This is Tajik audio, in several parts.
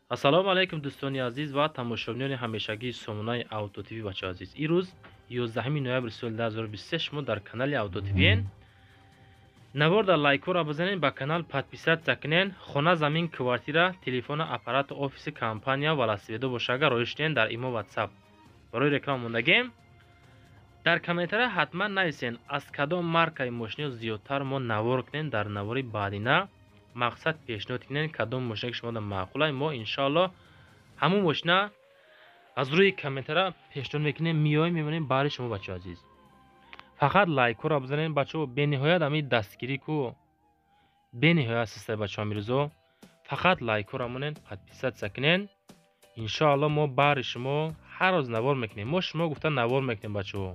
ассалому алайкум дӯстони азиз ва тамошобинони ҳамешагии сомонаи Auto TV бачаҳо азиз. Ирӯз 11 ноябри соли 2023 шумо дар канали Auto TV-ен. Навор дар лайкора бизанен, ба канал подписатсия кунен. Хона, замин, квартира, телефона, аппарат, офиси компания велосипедо бошага роиштен дар имо WhatsApp. Барои реклама мондагем. Дар комментария ҳатман нависен аз кадом маркаи мошино зиёдтар мо навор кунем. Дар навори баъдина мақсад пешниҳод кунен кадом мошина ки шумода маъқулай, мо иншоалло ҳамун мошина аз рӯи комментария пешниҳод мекунем, миёем мебинем баъри шумо бачаҳо азиз. Фақат лайкора бизанен бачаҳо, бениҳоят ҳамин дастгирӣ ку бениҳоят систай бачаҳо мирӯзо. Фақат лайкора монен, подписатсия кунен. иншоалло мо баъри шумо ҳар рӯз навор мекунем. мо шумо гуфта навор мекунем бачаҳо.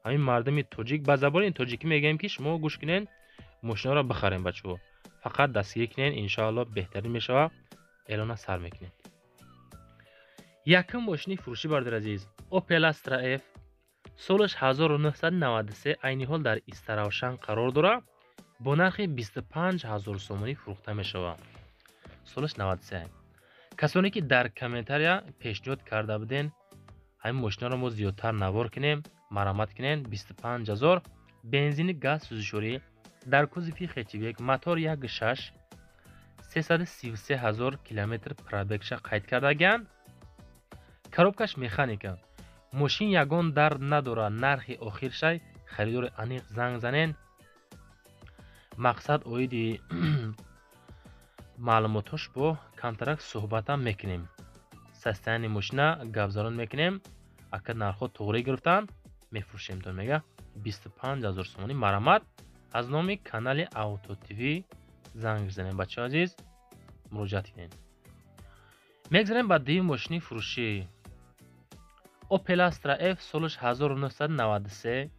ҳамин мардами тоҷик ба забони тоҷикӣ мегӯем ки шумо гӯш кунен, мошинаро бихарем бачаҳо. фақат дастгирӣ кунен, иншоалло беҳтарин мешава. эълона сар мекунем. Якум мошини фурӯшӣ бардор азиз. Opel Astra F солаш 1993 айни ҳол дар Истаравшан қарор дорад. бо нархи 25000 сомонӣ фурӯхта мешавад. солаш 93. касоне ки дар комментария пешниҳод карда буден ҳамин мошинаро мо зиёдтар навор кунем, марамат кунен. 25000 бензини газ сӯзишворӣ дар кузофи хетивек, мотор 1.6, 333000 километр пробегша қайд кардаган. коробкаш механика. мошин ягон дард надорад. нархи охиршай харидори аниқ занг занен. мақсад оиди маълумотош бо камтарак суҳбатам мекунем. состояние мошина гапзарон мекунем. ака нархҳо тоғрӣ гирифтан мефурӯшемтон мега 25000 сомонӣ марамат. аз номи канали Auto TV занг занем бачаҳо азиз, муроҷиат кунем. мегзарем ба дуюм мошини фурӯшӣ. Opel Astra F солаш 1993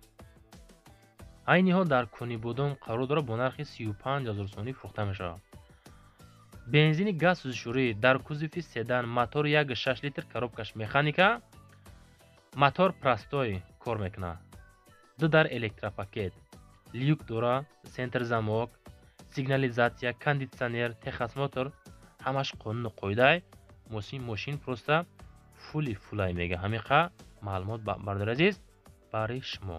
айни ҳол дар Кунибодон қарор дорад. бо нархи 35000 сомонӣ фурӯхта мешавад. бензини газ сӯзишворӣ дар кузофи седан, мотор 1.6 литр, коробкаш механика. мотор простой кор мекунад. 2 дар электропакет, люк дора, сентр замок, сигнализатсия, кондитсионер, техосмотр, ҳамаш қонуну қоидай. мошин просто фулай мега. ҳамиқа маълумот бардор азиз бари шумо.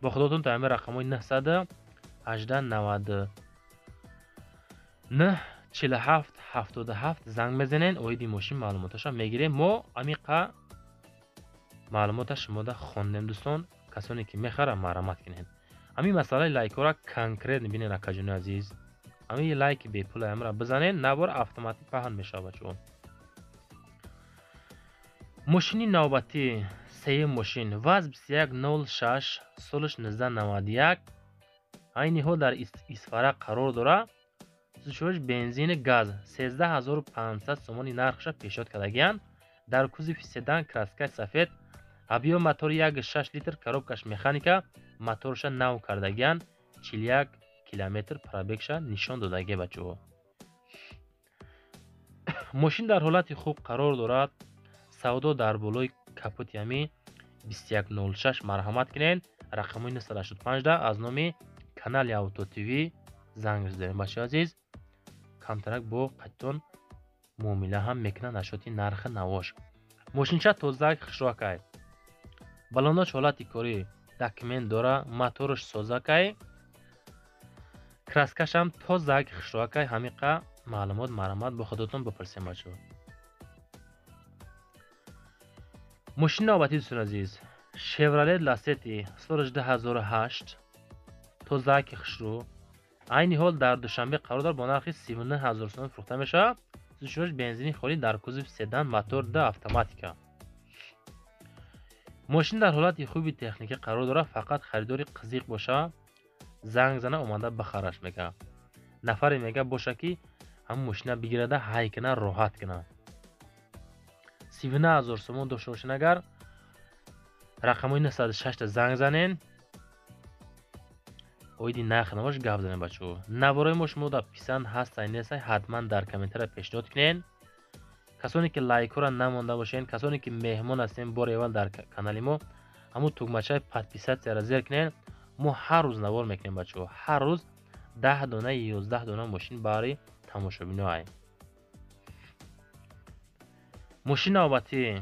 бо худотон таъми рақамои 900-99-47-77 занг мезанен. оиди мошин маълумоташа мегирем. мо ҳамиқа маълумота шумода хондем. дӯстон, касоне ки мехара марамат кунен. ҳамин масъалаи лайкора конкрет бинен акаҷони азиз. ҳамин лайки бепулай ҳамра бизанен, навор автоматик паҳн мешавад бачаҳо. мошини навбатӣ. сеюм мошин. ваз 2106 солаш 1991 айни ҳол дар Исфара қарор дорад. сӯзишвориш бензини газ 13500 сомони нархша пешниҳод кардагиан. дар кузофи седан, краскаи сафед, объём мотори 1.6 литр, коробкаш механика. моторша нав кардагиан. 41 километр пробегша нишон додагия бачаҳо. мошин дар ҳолати хуб қарор дорад. савдо дар болои капоти ҳами 2106 марҳамат кунен. рақамои 985 да аз номи канали Auto TV занг дорем бачаҳо азиз. камтарак бо қачтон муомила ҳам мекунад ашоти нархи навош. мошинча тозак хушрокай. балонош ҳолати корӣ документ дора. моторш созакай. краскашам тозак хушрокай. ҳамиқа маълумот марамат бо худотон бипурсем бачаҳо. мошини навбатӣ дӯстон азиз. Chevrolet Lacetti солаш 2008 тозаки хушрӯ айни ҳол дар душанбе қарор дорад. бо нархи 39000 сомон фурӯхта мешавад. сӯзишвориш бензини холӣ дар кузофи седан, мотор 2 автоматика. мошин дар ҳолати хуби техникӣ қарор дорад. фақат харидори қызиқ боша, занг зана омада бихараш мега. нафаре мега боша ки ҳамин мошина бигирада ҳай кунад, роҳат кунад. 39000 сомон дошта бошен. агар рақамои 906 занг занен, оиди нархи навош гап занен бачаҳо. навораи мо шумода писанд ҳастай нестай, ҳатман дар комментария пешниҳод кунен. касоне ки лайкора намонда бошен, касоне ки меҳмон ҳастем бори эввал дар канали мо, ҳамун тугмачаи подписатсияро зер кунен. мо ҳар рӯз навор мекунем бачаҳо. ҳар рӯз 10 дона 11 дона мошин баъри тамошобиноай. ماشین نوبتی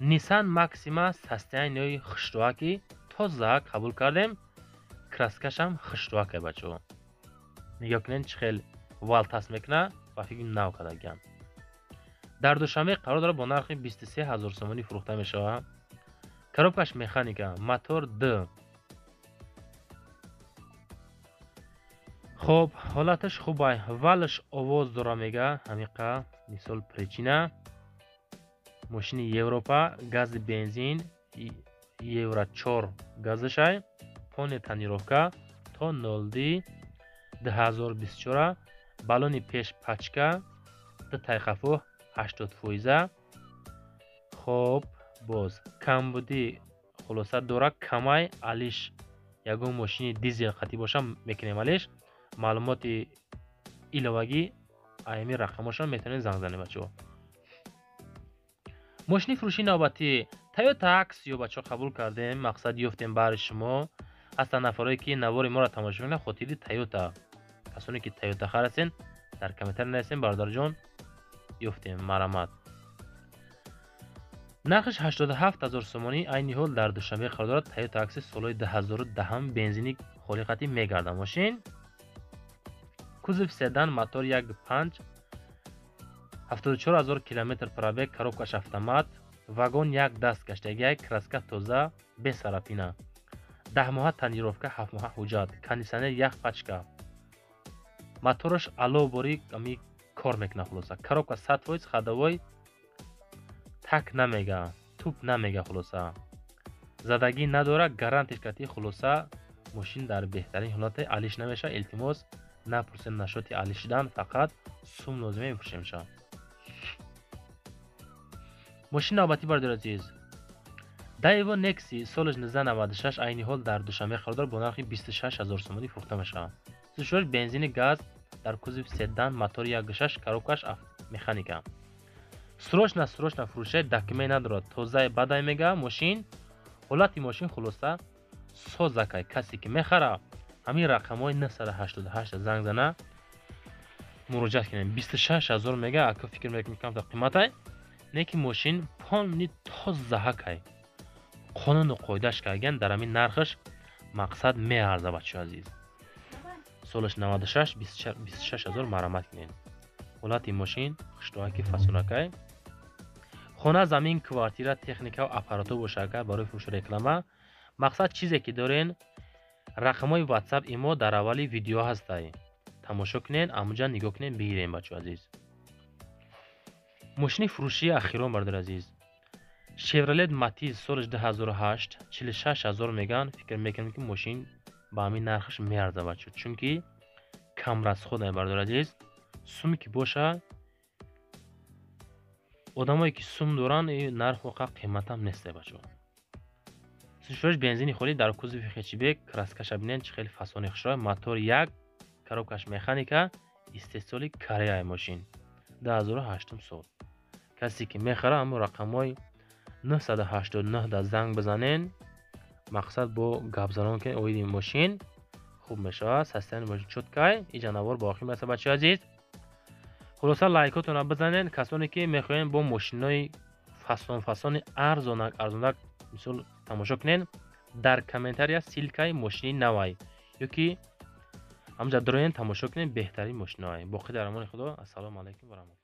نیسان ماکسیما سستین خشتواکی تازه قبول کردیم. کراسکش هم خشتواکه بچو. نگاه کنین چخیل والتاس میکنه و فکر نو کدگم. در دوشنبه قرار داره با نرخ 23000 سومانی فروخته میشه. коробкаш механика мотор D. خب حالتش خوبه ولش آواز داره میگه همیقه مثال پریچینه ماشین یوروپا گاز بنزین یورو 4 گازش پون تنیروفکا تا 0 2024 балони пеш пачка тайхафу 80%. хоб боз камбуди хулоса дора камай алиш ягон машини дизел хати боша мекунем алиш маълумоти иловагӣ айми рақамошон метавонед занг занед бачаҳо. мошини фурӯшии навбатӣ Toyota Axio бачаҳо қабул кардем. мақсад ёфтем баъри шумо ҳастанд нафароне ки навори моро тамошо мекунанд хотири Toyota касоне ки Toyota харастен дар комментария нависем бародарҷон ёфтем марамат. нархиш 87000 сомонӣ айни ҳол дар душанбе қарор дорад. Toyota Axio солҳои 2010 бензини холиқатӣ мегардад. мошин кузов седан мотор 1.5 74000 км пробег коробкаш автомат вагон 1 даст гаштагӣ краска тоза без сарапина 10 моҳа танировка 7 моҳа ҳуҷҷат кондитсионер 1 пачка мотораш аловбори ами кор мекунад. хулоса коробка 100% ходовой так намега туп намега хулоса задагӣ надора гарантиш кати. хулоса мошин дар беҳтарин ҳолати алиш намеша. илтимос напурсед нашоти алиш шудан фақат сум лозима мепуршемша. мошини навбатӣ бардор азиз Daewoo Nexi солиш 1996 айни ҳол дар душанбе қарор дорад бо нархи 26000 сомонӣ фурӯхта мешавад. сӯшош бензини газ дар кузов седан мотор 1.6 коробкаш механика срочна фурӯши документ надорад. тозаи бадай мега мошин ҳолати мошин хулоса созакай касе ки мехара ҳамин рақамҳои 988 занг зана муроҷиат кунем. 26000 мега ака фикр мекунам та қиматай не ки мошин полни тозаҳакай қонуну қоидааш кардан дар ҳамин нархаш мақсад меарза бачаҳо азиз. солаш 96 26000 марамат кунем. ҳолати мошин хуштоаки фасонакай хона замин квартира техника ва аппаратур бошака барои фурӯши реклама. мақсад чизе ки дорен рақамҳои WhatsApp имо дар аввали видео ҳастай. тамошо кунен амуҷа нигоҳ кунен бигирем бачаҳо азиз. мошини фурӯшии ахирон бардор азиз Chevrolet Matiz солиш 2008 46000 меган. фикр мекунем ки мошин ба ҳамин нархаш меарзад бачаҳо чунки камрасхода бардор азиз. суме ки боша одамое ки сум доранд нарх воқа қиматам несте бачаҳо. сӯшош бензини холӣ дар кузови хечбек краскаша бинен чӣ хеле фасони хушро мотор 1 коробкаш механика истеҳсоли Корея мошин 2008 сол. касе ки мехара ҳамон рақамҳои 989 да занг бизанен. мақсад бо гапзанон ки оиди мошин хуб мешавад. состояние мошин чоткай иҷанавор боқӣ меса бачаҳо азиз. хулоса лайкотона бизанен касоне ки мехоҳен бо мошинои фасони арзонак мисол тамошо кунен дар комментария силкаи мошини навай ёки ҳамҷа дороен тамошо кунен беҳтарин мошинаҳои боқӣ дар амони худо. ассалому алайкум ва раҳматуллоҳ.